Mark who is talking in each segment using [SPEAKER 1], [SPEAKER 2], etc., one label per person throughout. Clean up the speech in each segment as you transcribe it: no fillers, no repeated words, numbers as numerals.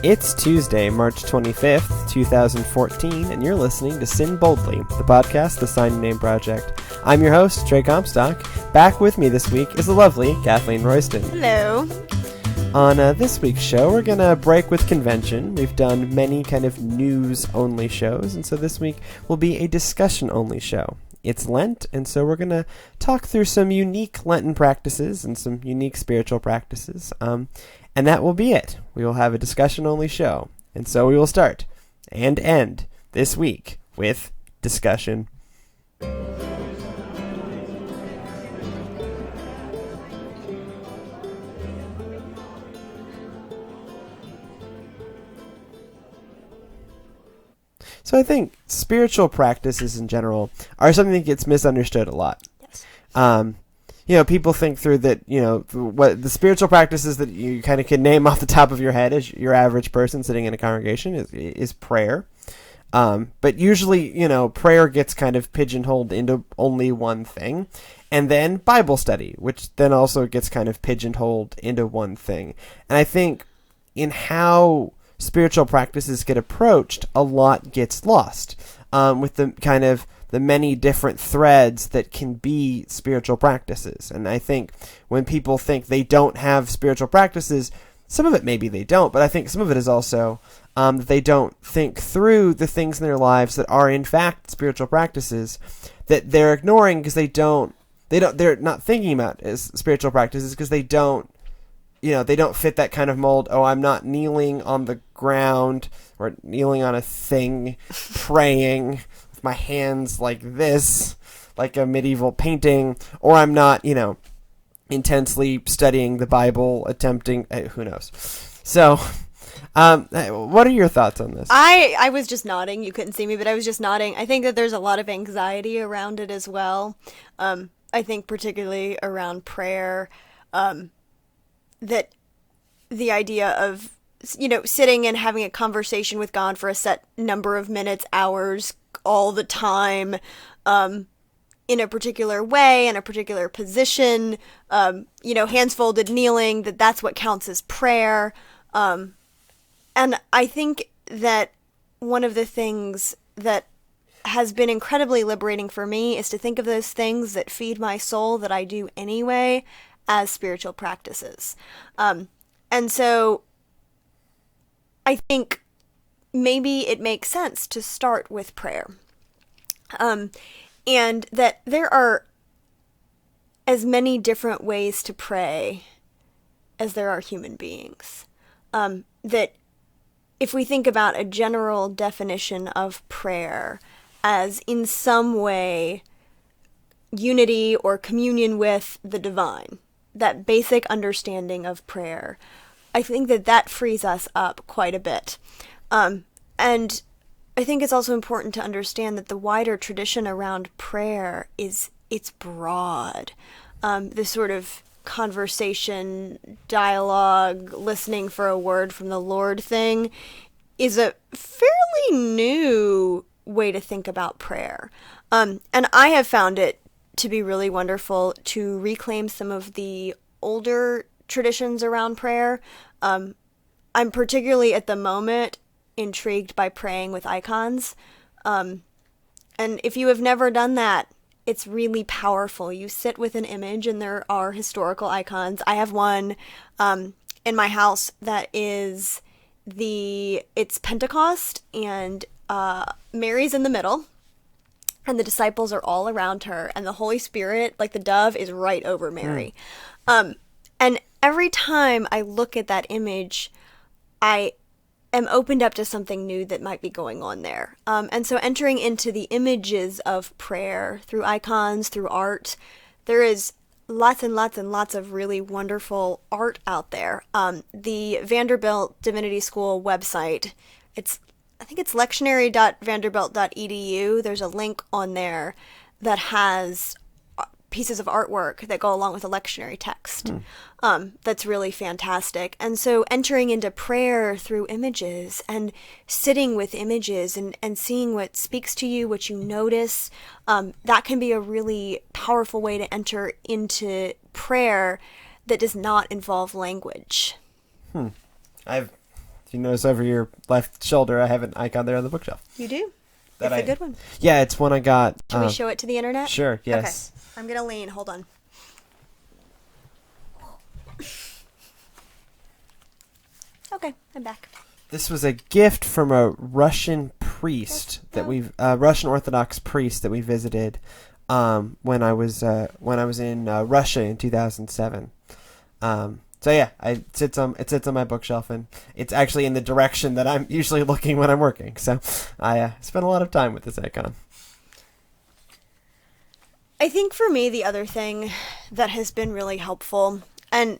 [SPEAKER 1] It's Tuesday, March 25th, 2014, and you're listening to SYN Boldly, the podcast, the Sign Your Name Project. I'm your host, Trey Comstock. Back with me this week is the lovely Kathleen Royston.
[SPEAKER 2] Hello.
[SPEAKER 1] On this week's show, we're going to break with convention. We've done many kind of news-only shows, and so this week will be a discussion-only show. It's Lent, and so we're going to talk through some unique Lenten practices and some unique spiritual practices. And that will be it. We will have a discussion-only show. And so we will start and end this week with discussion. So I think spiritual practices in general are something that gets misunderstood a lot.
[SPEAKER 2] Yes.
[SPEAKER 1] People think through that, what the spiritual practices that you kind of can name off the top of your head as your average person sitting in a congregation is prayer. But usually, prayer gets kind of pigeonholed into only one thing. And then Bible study, which then also gets kind of pigeonholed into one thing. And I think in how spiritual practices get approached, a lot gets lost with the kind of the many different threads that can be spiritual practices. And I think when people think they don't have spiritual practices, some of it maybe they don't, but I think some of it is also that they don't think through the things in their lives that are in fact spiritual practices that they're ignoring because they're not thinking about as spiritual practices because they don't fit that kind of mold. Oh, I'm not kneeling on the ground or kneeling on a thing, praying with my hands like this, like a medieval painting, or I'm not, intensely studying the Bible, attempting, who knows. So, what are your thoughts on this?
[SPEAKER 2] I was just nodding. You couldn't see me, but I was just nodding. I think that there's a lot of anxiety around it as well. I think particularly around prayer, that the idea of, sitting and having a conversation with God for a set number of minutes, hours, all the time, in a particular way, in a particular position, hands folded, kneeling, that's what counts as prayer. And I think that one of the things that has been incredibly liberating for me is to think of those things that feed my soul that I do anyway as spiritual practices. And so I think maybe it makes sense to start with prayer. And that there are as many different ways to pray as there are human beings. That if we think about a general definition of prayer as in some way unity or communion with the divine, that basic understanding of prayer, I think that frees us up quite a bit. And I think it's also important to understand that the wider tradition around prayer it's broad. This sort of conversation, dialogue, listening for a word from the Lord thing is a fairly new way to think about prayer. And I have found it to be really wonderful to reclaim some of the older traditions around prayer. I'm particularly at the moment intrigued by praying with icons. And if you have never done that, it's really powerful. You sit with an image and there are historical icons. I have one in my house that it's Pentecost and Mary's in the middle. And the disciples are all around her, and the Holy Spirit, like the dove, is right over Mary. And every time I look at that image, I am opened up to something new that might be going on there. And so entering into the images of prayer through icons, through art, there is lots and lots and lots of really wonderful art out there. The Vanderbilt Divinity School website, I think it's lectionary.vanderbilt.edu. There's a link on there that has pieces of artwork that go along with a lectionary text. That's really fantastic. And so entering into prayer through images and sitting with images and seeing what speaks to you, what you notice, that can be a really powerful way to enter into prayer that does not involve language.
[SPEAKER 1] I've you notice over your left shoulder, I have an icon there on the bookshelf.
[SPEAKER 2] You do?
[SPEAKER 1] That
[SPEAKER 2] It's a good one.
[SPEAKER 1] Yeah, it's one I got.
[SPEAKER 2] Should we show it to the internet?
[SPEAKER 1] Sure, yes.
[SPEAKER 2] Okay. I'm going to lean. Hold on. Okay, I'm back.
[SPEAKER 1] This was a gift from a Russian priest Russian Orthodox priest that we visited when I was in Russia in 2007. So yeah, it sits on my bookshelf, and it's actually in the direction that I'm usually looking when I'm working. So I spent a lot of time with this icon.
[SPEAKER 2] I think for me, the other thing that has been really helpful, and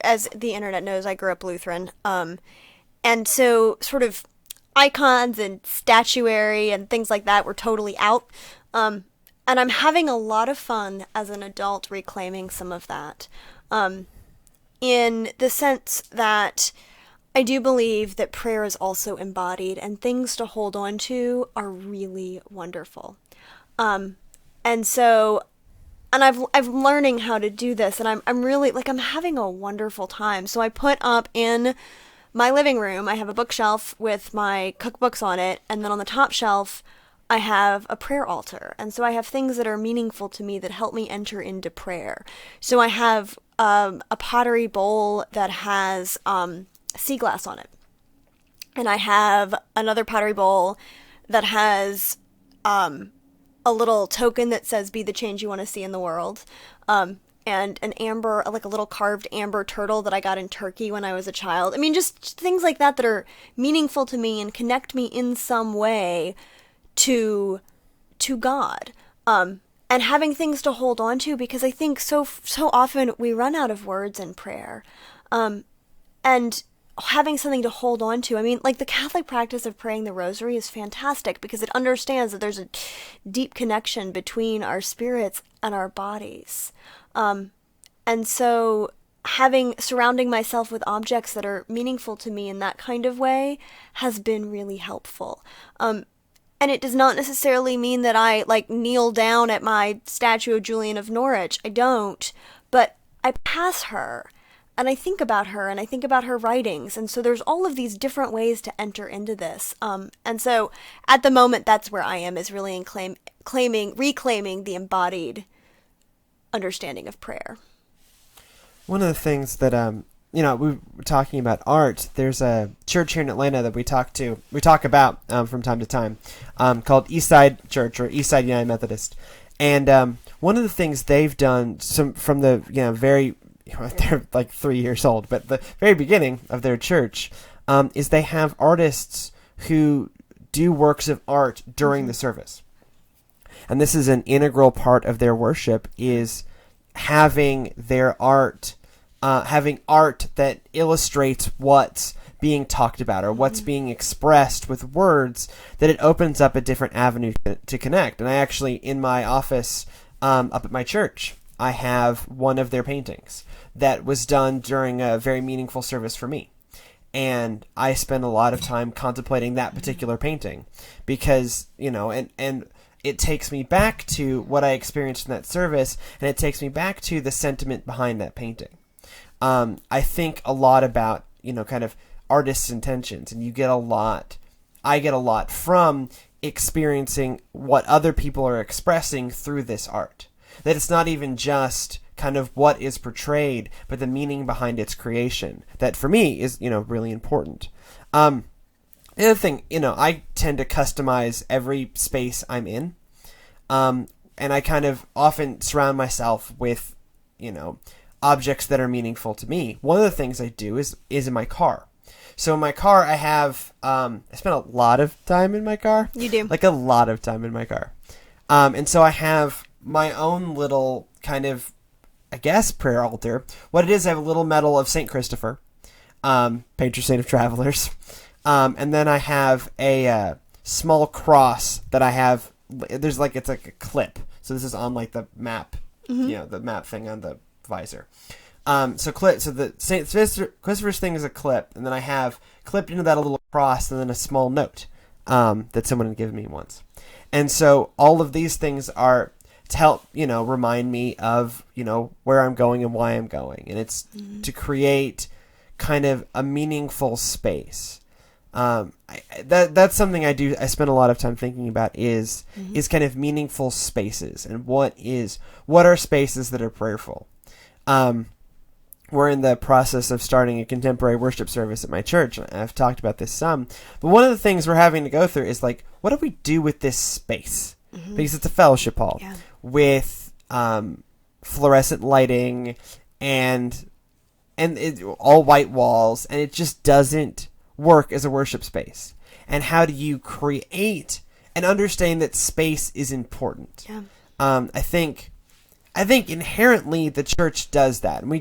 [SPEAKER 2] as the internet knows, I grew up Lutheran, and so sort of icons and statuary and things like that were totally out. And I'm having a lot of fun as an adult reclaiming some of that. In the sense that I do believe that prayer is also embodied, and things to hold on to are really wonderful. And so, and I'm learning how to do this, and I'm really, like, I'm having a wonderful time. So I put up in my living room, I have a bookshelf with my cookbooks on it, and then on the top shelf, I have a prayer altar. And so I have things that are meaningful to me that help me enter into prayer. So I have a pottery bowl that has sea glass on it. And I have another pottery bowl that has a little token that says, "Be the change you want to see in the world." And an amber, like a little carved amber turtle that I got in Turkey when I was a child. I mean, just things like that that are meaningful to me and connect me in some way to God. And having things to hold on to, because I think so often we run out of words in prayer. And having something to hold on to. I mean, like the Catholic practice of praying the rosary is fantastic because it understands that there's a deep connection between our spirits and our bodies. And so surrounding myself with objects that are meaningful to me in that kind of way has been really helpful. And it does not necessarily mean that I kneel down at my statue of Julian of Norwich. I don't, but I pass her and I think about her and I think about her writings. And so there's all of these different ways to enter into this. And so at the moment, that's where I am, is really reclaiming the embodied understanding of prayer.
[SPEAKER 1] One of the things that we were talking about art. There's a church here in Atlanta that we talk about from time to time, called Eastside Church or Eastside United Methodist. And one of the things they've done from the very they're like 3 years old, but the very beginning of their church is they have artists who do works of art during the service. And this is an integral part of their worship, is having their art, having art that illustrates what's being talked about or what's being expressed with words, that it opens up a different avenue to connect. And I actually, in my office up at my church, I have one of their paintings that was done during a very meaningful service for me. And I spend a lot of time contemplating that particular painting because, and it takes me back to what I experienced in that service, and it takes me back to the sentiment behind that painting. I think a lot about, kind of artists' intentions, and I get a lot from experiencing what other people are expressing through this art. That it's not even just kind of what is portrayed, but the meaning behind its creation. That for me is, really important. The other thing, I tend to customize every space I'm in. And I kind of often surround myself with, objects that are meaningful to me. One of the things I do is in my car. So in my car, I have, I spend a lot of time in my car.
[SPEAKER 2] You do.
[SPEAKER 1] Like a lot of time in my car. And so I have my own little kind of, I guess, prayer altar. What it is, I have a little medal of St. Christopher, patron saint of travelers. And then I have a small cross that I have. It's like a clip. So this is on the map, the map thing on the visor. So the St. Christopher's thing is a clip, and then I have clipped into that a little cross and then a small note that someone had given me once. And so all of these things are to help, remind me of, where I'm going and why I'm going. And it's to create kind of a meaningful space. That's something I spend a lot of time thinking about is kind of meaningful spaces, and what are spaces that are prayerful. We're in the process of starting a contemporary worship service at my church. I've talked about this some, but one of the things we're having to go through is like, what do we do with this space? Because it's a fellowship hall with fluorescent lighting and all white walls, and it just doesn't work as a worship space. And how do you create and understand that space is important? I think inherently the church does that, and we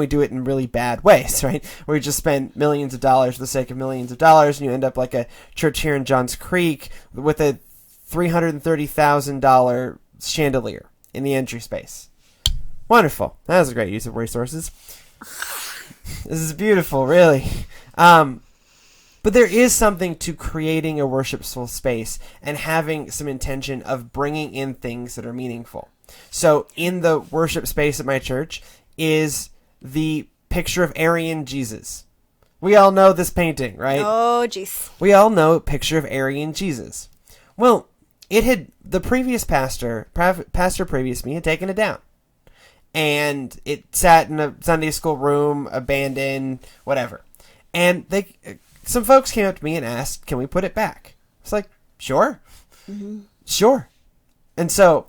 [SPEAKER 1] do it in really bad ways, right? Where we just spend millions of dollars for the sake of millions of dollars, and you end up like a church here in Johns Creek with a $330,000 chandelier in the entry space. Wonderful. That was a great use of resources. This is beautiful, really. But there is something to creating a worshipful space and having some intention of bringing in things that are meaningful. So in the worship space at my church is the picture of Aryan Jesus. We all know this painting, right?
[SPEAKER 2] Oh, jeez.
[SPEAKER 1] We all know picture of Aryan Jesus. Well, the previous pastor previous me had taken it down. And it sat in a Sunday school room, abandoned, whatever. And some folks came up to me and asked, can we put it back? It's like, sure. Sure. And so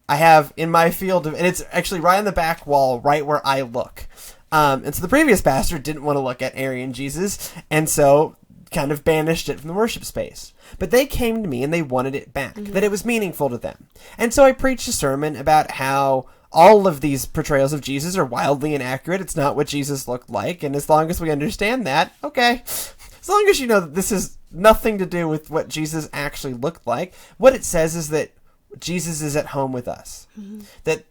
[SPEAKER 1] I have in my field and it's actually right on the back wall, right where I look. And so the previous pastor didn't want to look at Aryan Jesus, and so kind of banished it from the worship space. But they came to me and they wanted it back, that it was meaningful to them. And so I preached a sermon about how all of these portrayals of Jesus are wildly inaccurate. It's not what Jesus looked like. And as long as we understand that, okay. As long as you know that this has nothing to do with what Jesus actually looked like, what it says is that Jesus is at home with us. That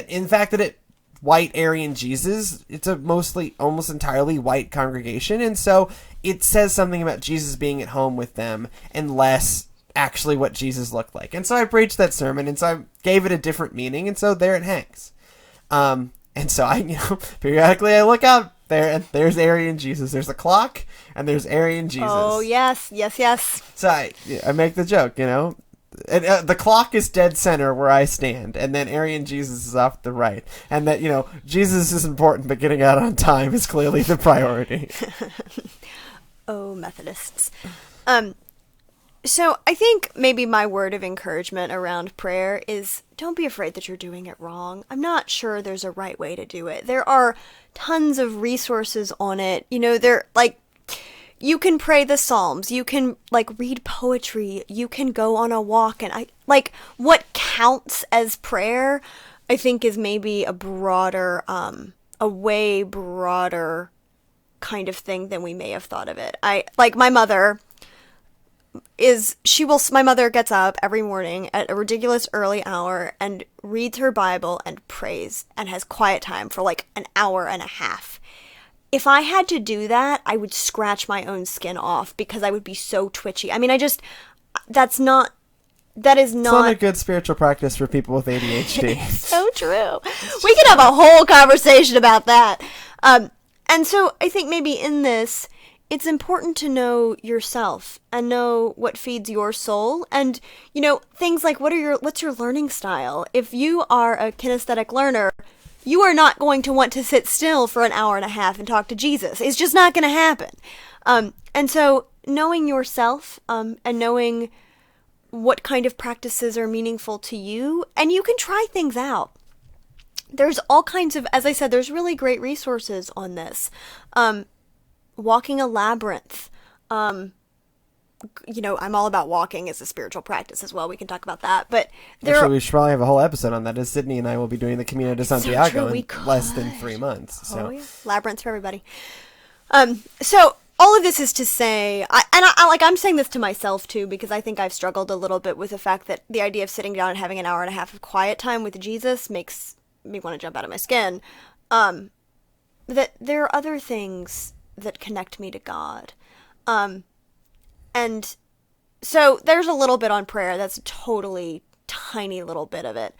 [SPEAKER 1] in fact that white Aryan Jesus, it's a mostly, almost entirely white congregation. And so it says something about Jesus being at home with them and less actually what Jesus looked like. And so I preached that sermon, and so I gave it a different meaning, and so there it hangs. And so I, periodically I look out there, and there's Aryan Jesus. There's a clock, and there's Aryan Jesus.
[SPEAKER 2] Oh, yes.
[SPEAKER 1] So I make the joke, and the clock is dead center where I stand, and then Aryan Jesus is off the right. And that, Jesus is important, but getting out on time is clearly the priority.
[SPEAKER 2] Oh, Methodists. So I think maybe my word of encouragement around prayer is don't be afraid that you're doing it wrong. I'm not sure there's a right way to do it. There are tons of resources on it. You can pray the Psalms, you can read poetry, you can go on a walk, and what counts as prayer, I think, is maybe a broader, a way broader kind of thing than we may have thought of it. My mother my mother gets up every morning at a ridiculous early hour and reads her Bible and prays and has quiet time for an hour and a half. If I had to do that, I would scratch my own skin off because I would be so twitchy. I mean, that is not
[SPEAKER 1] It's not a good spiritual practice for people with ADHD.
[SPEAKER 2] So true. We could have a whole conversation about that. And so I think maybe in this, it's important to know yourself and know what feeds your soul, and things like what's your learning style. If you are a kinesthetic learner, you are not going to want to sit still for an hour and a half and talk to Jesus. It's just not going to happen. And so knowing yourself and knowing what kind of practices are meaningful to you, and you can try things out. There's all kinds of, as I said, there's really great resources on this. Walking a labyrinth. I'm all about walking as a spiritual practice as well. We can talk about that. But
[SPEAKER 1] actually, we should probably have a whole episode on that, as Sydney and I will be doing the Camino de Santiago in less than 3 months. So.
[SPEAKER 2] Oh, yeah. Labyrinths for everybody. So all of this is to say, I'm saying this to myself too, because I think I've struggled a little bit with the fact that the idea of sitting down and having an hour and a half of quiet time with Jesus makes me want to jump out of my skin. That there are other things that connect me to God. And so there's a little bit on prayer. That's a totally tiny little bit of it.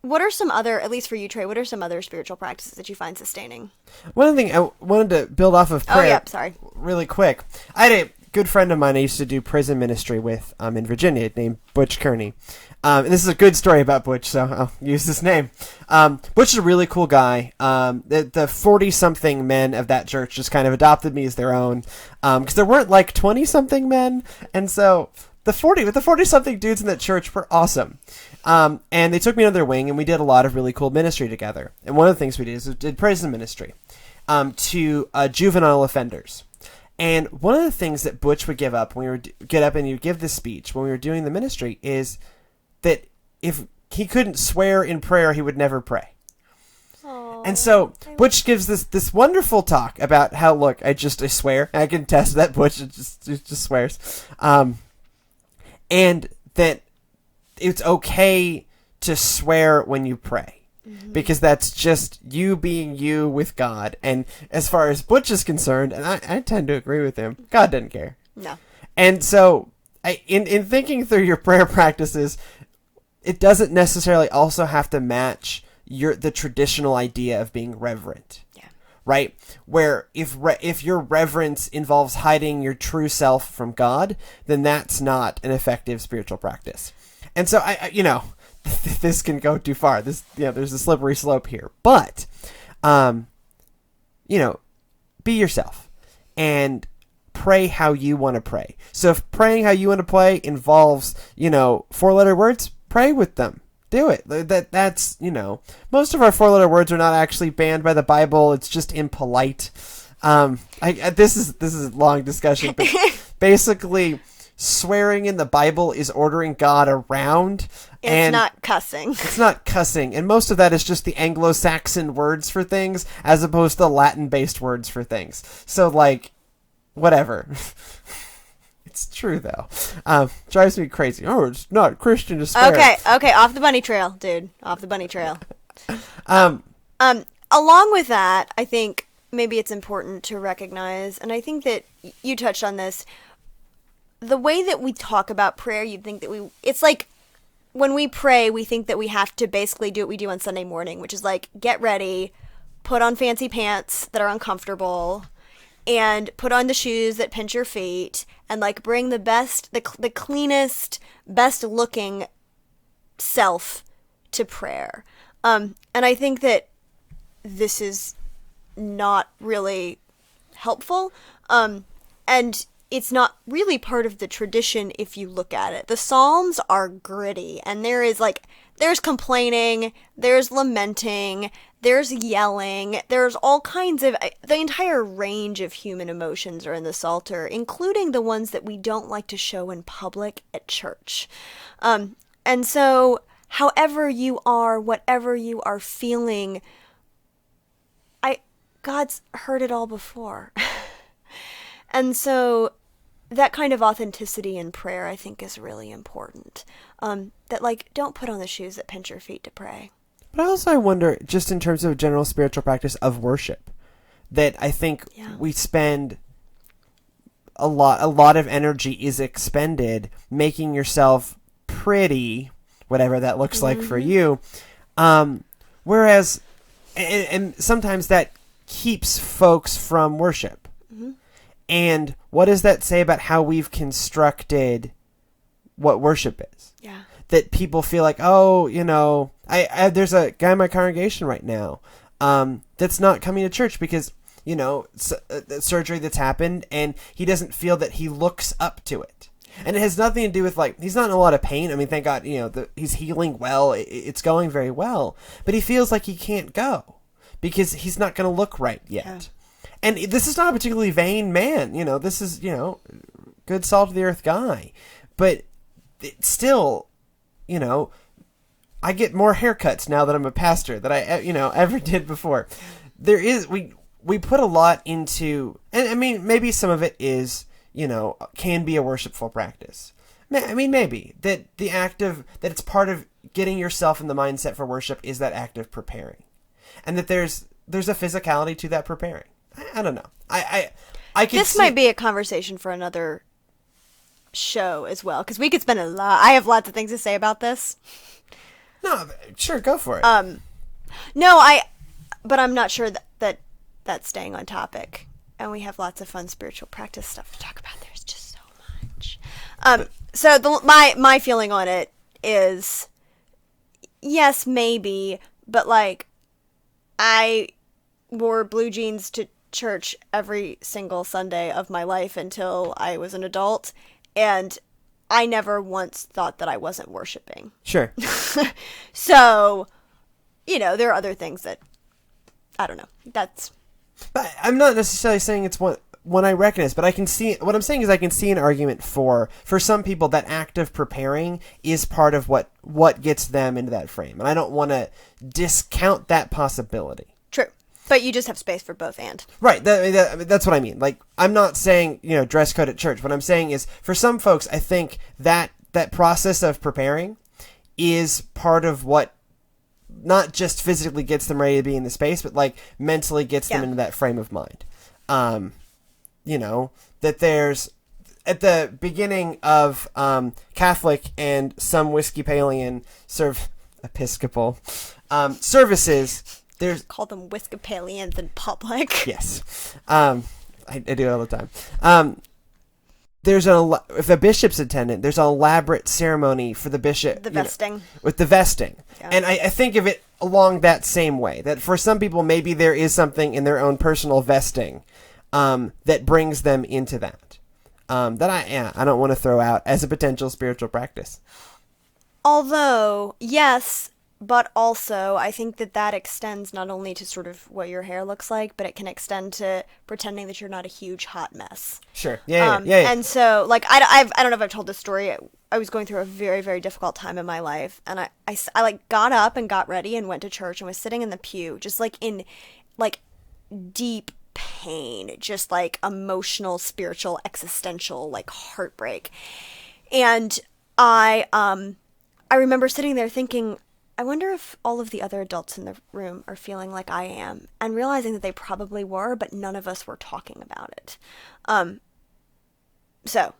[SPEAKER 2] what are some other, at least for you, Trey, what are some other spiritual practices that you find sustaining?
[SPEAKER 1] One thing I wanted to build off of prayer.
[SPEAKER 2] Oh, yeah, sorry.
[SPEAKER 1] Really quick. I had a good friend of mine I used to do prison ministry with in Virginia named Butch Kearney. And this is a good story about Butch, so I'll use this name. Butch is a really cool guy. The 40-something men of that church just kind of adopted me as their own, because there weren't like 20-something men, and so the 40-something dudes in that church were awesome. And they took me under their wing, and we did a lot of really cool ministry together. And one of the things we did is we did prison ministry to juvenile offenders. And one of the things that Butch would give up when we would get up and he would give this speech when we were doing the ministry is that if he couldn't swear in prayer, he would never pray. Aww, and so Butch gives this wonderful talk about how, look, I swear. I can test that Butch just swears. And that it's okay to swear when you pray. Mm-hmm. Because that's just you being you with God. And as far as Butch is concerned, and I tend to agree with him, God doesn't care.
[SPEAKER 2] No.
[SPEAKER 1] And so in thinking through your prayer practices, it doesn't necessarily also have to match the traditional idea of being reverent. Yeah. Right? Where if your reverence involves hiding your true self from God, then that's not an effective spiritual practice. And so I this can go too far. There's a slippery slope here. But be yourself and pray how you want to pray. So if praying how you want to pray involves, 4-letter words, pray with them. Do it. That's most of our 4-letter words are not actually banned by the Bible. It's just impolite. This is a long discussion, but basically swearing in the Bible is ordering God around.
[SPEAKER 2] It's not cussing.
[SPEAKER 1] It's not cussing. And most of that is just the Anglo-Saxon words for things as opposed to Latin-based words for things. So, whatever. It's true, though. Drives me crazy. Oh, it's not Christian to swear.
[SPEAKER 2] Okay, off the bunny trail, dude. Off the bunny trail. Along with that, I think maybe it's important to recognize, and I think that you touched on this, the way that we talk about prayer, you'd think that it's like when we pray, we think that we have to basically do what we do on Sunday morning, which is get ready, put on fancy pants that are uncomfortable, and put on the shoes that pinch your feet, and bring the cleanest, best looking self to prayer. And I think that this is not really helpful. And it's not really part of the tradition if you look at it. The Psalms are gritty, and there's complaining, there's lamenting, there's yelling, there's all kinds of, the entire range of human emotions are in the Psalter, including the ones that we don't like to show in public at church. And so, however you are, whatever you are feeling, God's heard it all before. And so that kind of authenticity in prayer, I think, is really important. Don't put on the shoes that pinch your feet to pray.
[SPEAKER 1] But I wonder, just in terms of general spiritual practice of worship, that I think we spend a lot of energy is expended making yourself pretty, whatever that looks like for you. Whereas, and sometimes that keeps folks from worship. Mm-hmm. And what does that say about how we've constructed what worship is? Yeah. That people feel like, there's a guy in my congregation right now that's not coming to church because, surgery that's happened, and he doesn't feel that he looks up to it. And it has nothing to do with, he's not in a lot of pain. I mean, thank God, he's healing well. It's going very well. But he feels like he can't go because he's not going to look right yet. Yeah. And this is not a particularly vain man. This is, good salt of the earth guy. But it's still, I get more haircuts now that I'm a pastor than I, ever did before. There is, we put a lot into, and I mean, maybe some of it is, can be a worshipful practice. I mean, maybe that that it's part of getting yourself in the mindset for worship is that act of preparing. And that there's a physicality to that preparing. I don't know. I can
[SPEAKER 2] This might be a conversation for another show as well, because we could spend I have lots of things to say about this.
[SPEAKER 1] No, sure, go for it.
[SPEAKER 2] No, but I'm not sure that's staying on topic. And we have lots of fun spiritual practice stuff to talk about. There's just so much. So my feeling on it is, yes, maybe, but like, I wore blue jeans to church every single Sunday of my life until I was an adult, and I never once thought that I wasn't worshiping.
[SPEAKER 1] Sure.
[SPEAKER 2] So, there are other things that, I don't know.
[SPEAKER 1] But I'm not necessarily saying it's one I recognize, but I can see, what I'm saying is I can see an argument for some people that act of preparing is part of what gets them into that frame. And I don't want to discount that possibility.
[SPEAKER 2] True. But you just have space for both and.
[SPEAKER 1] Right. That's what I mean. Like, I'm not saying, dress code at church. What I'm saying is, for some folks, I think that process of preparing is part of what not just physically gets them ready to be in the space, but like mentally gets them into that frame of mind. That there's at the beginning of Catholic and some Episcopalian Episcopal services, there's
[SPEAKER 2] call them Episcopalians in public.
[SPEAKER 1] Yes, I do it all the time. If a bishop's attendant, there's an elaborate ceremony for the bishop.
[SPEAKER 2] The vesting.
[SPEAKER 1] With the vesting.
[SPEAKER 2] Yeah.
[SPEAKER 1] And I think of it along that same way, that for some people, maybe there is something in their own personal vesting that brings them into that. That I don't want to throw out as a potential spiritual practice.
[SPEAKER 2] Although, yes, but also I think that extends not only to sort of what your hair looks like, but it can extend to pretending that you're not a huge hot mess.
[SPEAKER 1] Sure. Yeah.
[SPEAKER 2] And so, like, I don't know if I've told this story. I was going through a very, very difficult time in my life, and I like got up and got ready and went to church and was sitting in the pew, just like in like deep pain, just like emotional, spiritual, existential, like heartbreak. And I remember sitting there thinking, I wonder if all of the other adults in the room are feeling like I am, and realizing that they probably were, but none of us were talking about it. So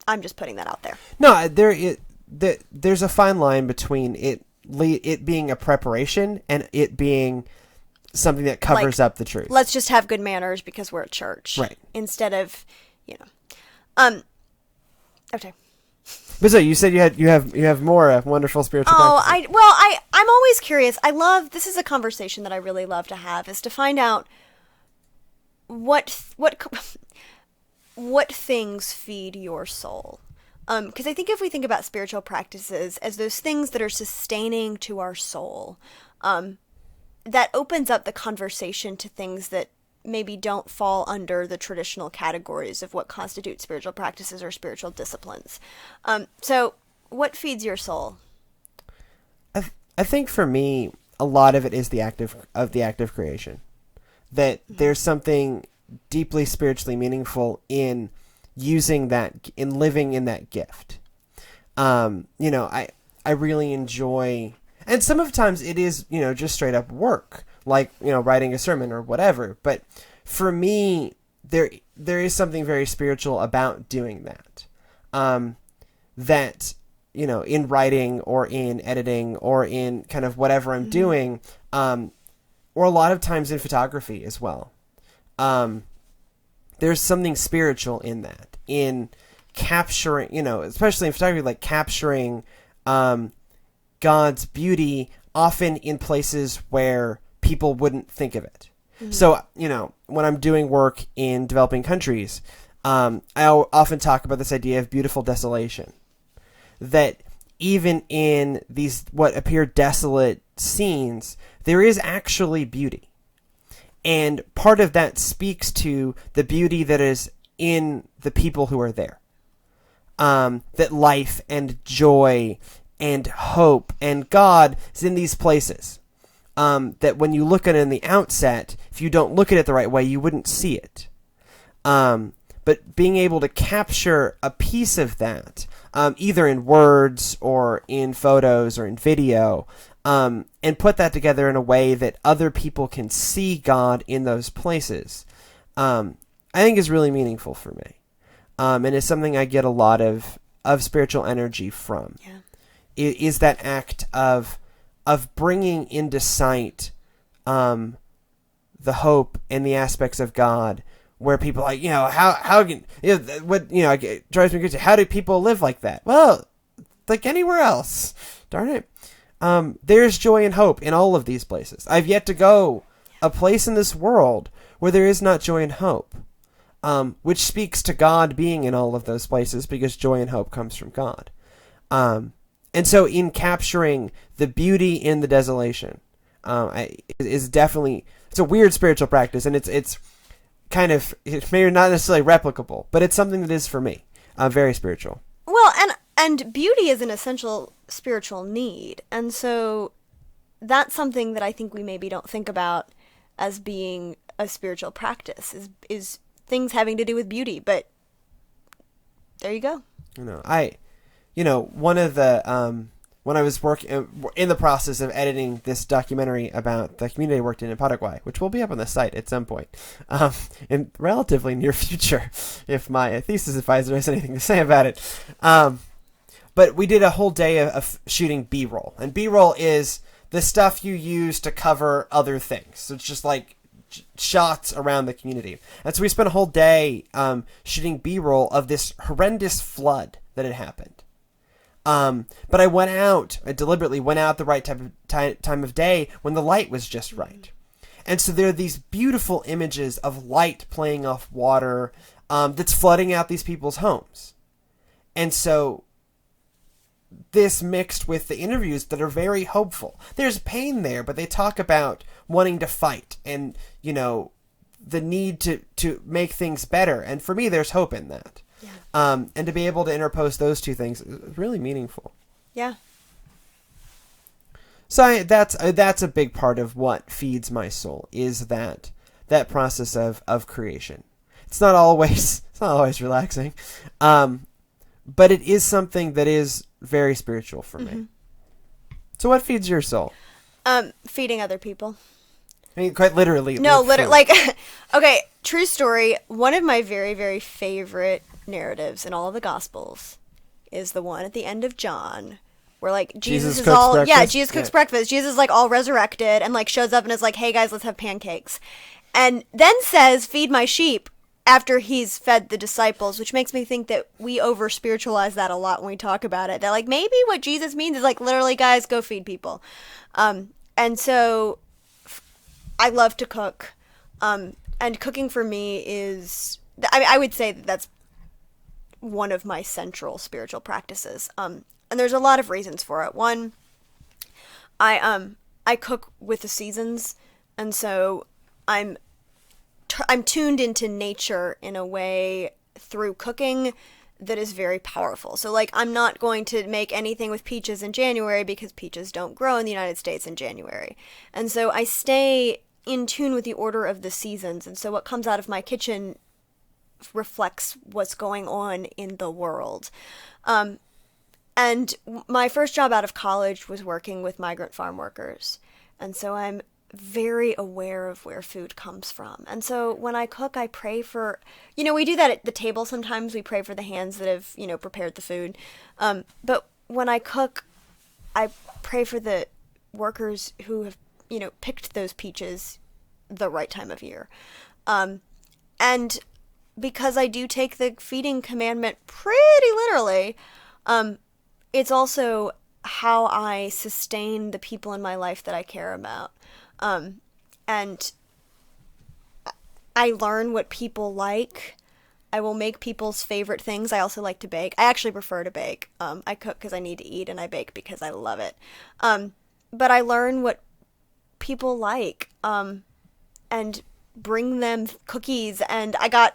[SPEAKER 2] I'm just putting that out there.
[SPEAKER 1] No, there's a fine line between it being a preparation and it being something that covers up the truth.
[SPEAKER 2] Let's just have good manners because we're at church,
[SPEAKER 1] right? Instead of,
[SPEAKER 2] Okay.
[SPEAKER 1] But so you said you have more wonderful spiritual practices.
[SPEAKER 2] I'm always curious. This is a conversation that I really love to have, is to find out what things feed your soul. Because I think if we think about spiritual practices as those things that are sustaining to our soul, that opens up the conversation to things that maybe don't fall under the traditional categories of what constitutes spiritual practices or spiritual disciplines. So what feeds your soul?
[SPEAKER 1] I think for me, a lot of it is the act of creation. That there's something deeply spiritually meaningful in using that, in living in that gift. I really enjoy, and sometimes it is, just straight up work, like, writing a sermon or whatever. But for me, there is something very spiritual about doing that. In writing or in editing or in kind of whatever I'm doing, or a lot of times in photography as well. There's something spiritual in that, in capturing, especially in photography, like capturing God's beauty, often in places where people wouldn't think of it. Mm-hmm. So, when I'm doing work in developing countries, I often talk about this idea of beautiful desolation. That even in these what appear desolate scenes, there is actually beauty. And part of that speaks to the beauty that is in the people who are there. That life and joy and hope and God is in these places. That when you look at it in the outset, if you don't look at it the right way, you wouldn't see it. But being able to capture a piece of that, either in words or in photos or in video, and put that together in a way that other people can see God in those places, I think is really meaningful for me. And it's something I get a lot of spiritual energy from.
[SPEAKER 2] Yeah.
[SPEAKER 1] Is that act of of bringing into sight the hope and the aspects of God, where people are like, how can, what, it drives me crazy. How do people live like that? Well, like anywhere else. Darn it. There's joy and hope in all of these places. I've yet to go a place in this world where there is not joy and hope, which speaks to God being in all of those places, because joy and hope comes from God. And so in capturing the beauty in the desolation, is definitely, it's a weird spiritual practice, and it's kind of, it's maybe not necessarily replicable, but it's something that is, for me, very spiritual.
[SPEAKER 2] Well, and beauty is an essential spiritual need, and so that's something that I think we maybe don't think about as being a spiritual practice, is things having to do with beauty, but there you go.
[SPEAKER 1] One of the, when I was working in the process of editing this documentary about the community I worked in Paraguay, which will be up on the site at some point, in relatively near future, if my thesis advisor has anything to say about it. But we did a whole day of shooting B-roll, and B-roll is the stuff you use to cover other things. So it's just like shots around the community. And so we spent a whole day shooting B-roll of this horrendous flood that had happened. But I deliberately went out the right time of day when the light was just right. And so there are these beautiful images of light playing off water that's flooding out these people's homes. And so this mixed with the interviews that are very hopeful. There's pain there, but they talk about wanting to fight and, the need to make things better. And for me, there's hope in that. Yeah. And to be able to interpose those two things is really meaningful.
[SPEAKER 2] Yeah.
[SPEAKER 1] So that's a big part of what feeds my soul, is that process of creation. It's not always relaxing, but it is something that is very spiritual for me. So what feeds your soul?
[SPEAKER 2] Feeding other people.
[SPEAKER 1] I mean, quite literally.
[SPEAKER 2] No, literally, okay, true story. One of my very, very favorite narratives in all of the Gospels is the one at the end of John, where Jesus is all breakfast? Jesus cooks breakfast. Jesus is all resurrected and shows up and is like, "Hey guys, let's have pancakes," and then says, "Feed my sheep," after he's fed the disciples, which makes me think that we over spiritualize that a lot when we talk about it. That maybe what Jesus means is literally, guys, go feed people. And so I love to cook, and cooking for me is, I would say that that's one of my central spiritual practices. And there's a lot of reasons for it. One, I cook with the seasons, and so I'm tuned into nature in a way through cooking that is very powerful. So I'm not going to make anything with peaches in January because peaches don't grow in the United States in January. And so I stay in tune with the order of the seasons. And so what comes out of my kitchen reflects what's going on in the world. And my first job out of college was working with migrant farm workers. And so I'm very aware of where food comes from. And so when I cook, I pray for, we do that at the table sometimes. We pray for the hands that have, prepared the food. But when I cook, I pray for the workers who have, picked those peaches the right time of year. And because I do take the feeding commandment pretty literally, it's also how I sustain the people in my life that I care about. And I learn what people like. I will make people's favorite things. I also like to bake. I actually prefer to bake. I cook because I need to eat, and I bake because I love it. But I learn what people like, and bring them cookies. And I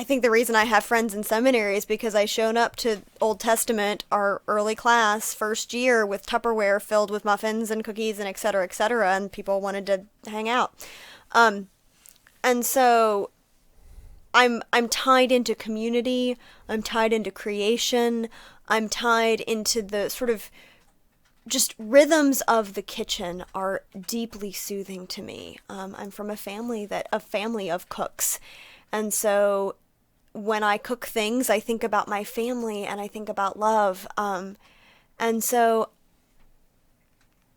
[SPEAKER 2] think the reason I have friends in seminary is because I shown up to Old Testament, our early class, first year, with Tupperware filled with muffins and cookies and et cetera, and people wanted to hang out. And so I'm tied into community, I'm tied into creation, I'm tied into the sort of just rhythms of the kitchen are deeply soothing to me. I'm from a family of cooks. And so when I cook things, I think about my family and I think about love. And so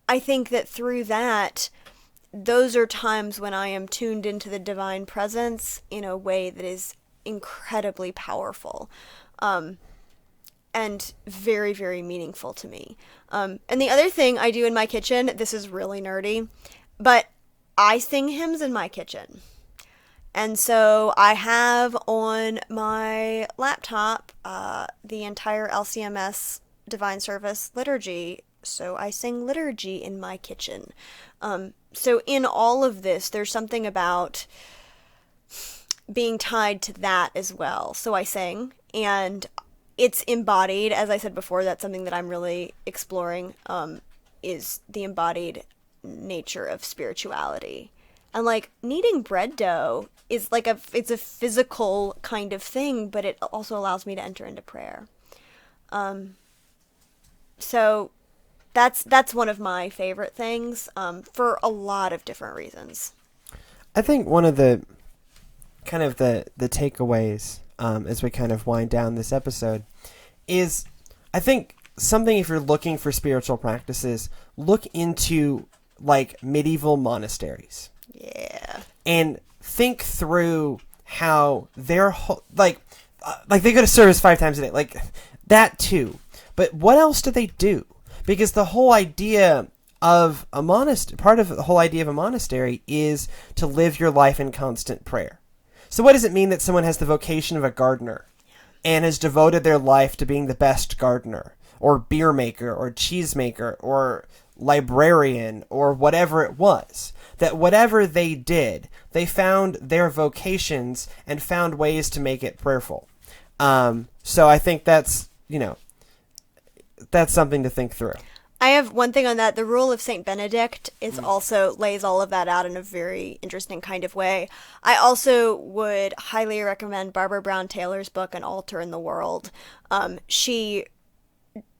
[SPEAKER 2] I think that through that, those are times when I am tuned into the divine presence in a way that is incredibly powerful. And very, very meaningful to me. And the other thing I do in my kitchen, this is really nerdy, but I sing hymns in my kitchen. And so I have on my laptop the entire LCMS Divine Service liturgy. So I sing liturgy in my kitchen. So in all of this, there's something about being tied to that as well. So I sing, and it's embodied, as I said before, that's something that I'm really exploring, is the embodied nature of spirituality. And like kneading bread dough is like it's a physical kind of thing, but it also allows me to enter into prayer. So that's one of my favorite things, for a lot of different reasons.
[SPEAKER 1] I think one of the kind of the takeaways, as we kind of wind down this episode, is I think something, if you're looking for spiritual practices, look into like medieval monasteries.
[SPEAKER 2] Yeah.
[SPEAKER 1] And think through how they're like they go to service 5 times a day, like that too. But what else do they do? Because the whole idea of a monastery, part of the whole idea of a monastery is to live your life in constant prayer. So what does it mean that someone has the vocation of a gardener and has devoted their life to being the best gardener or beer maker or cheese maker or librarian or whatever it was? That whatever they did, they found their vocations and found ways to make it prayerful. So I think that's something to think through.
[SPEAKER 2] I have one thing on that. The Rule of St. Benedict is also lays all of that out in a very interesting kind of way. I also would highly recommend Barbara Brown Taylor's book, An Altar in the World. She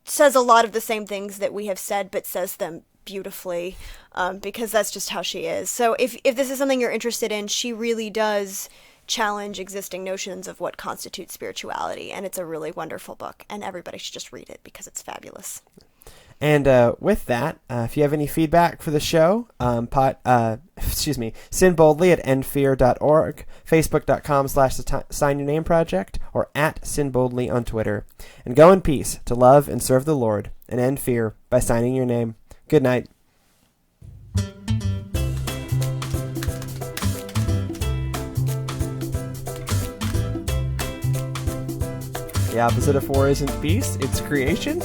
[SPEAKER 2] says a lot of the same things that we have said, but says them beautifully, because that's just how she is. So if this is something you're interested in, she really does challenge existing notions of what constitutes spirituality, and it's a really wonderful book, and everybody should just read it because it's fabulous.
[SPEAKER 1] And with that, if you have any feedback for the show, SYN Boldly at endfear.org, facebook.com/Sign Your Name Project, or at SYN Boldly on Twitter. And go in peace to love and serve the Lord and end fear by signing your name. Good night. The opposite of war isn't peace, it's creation.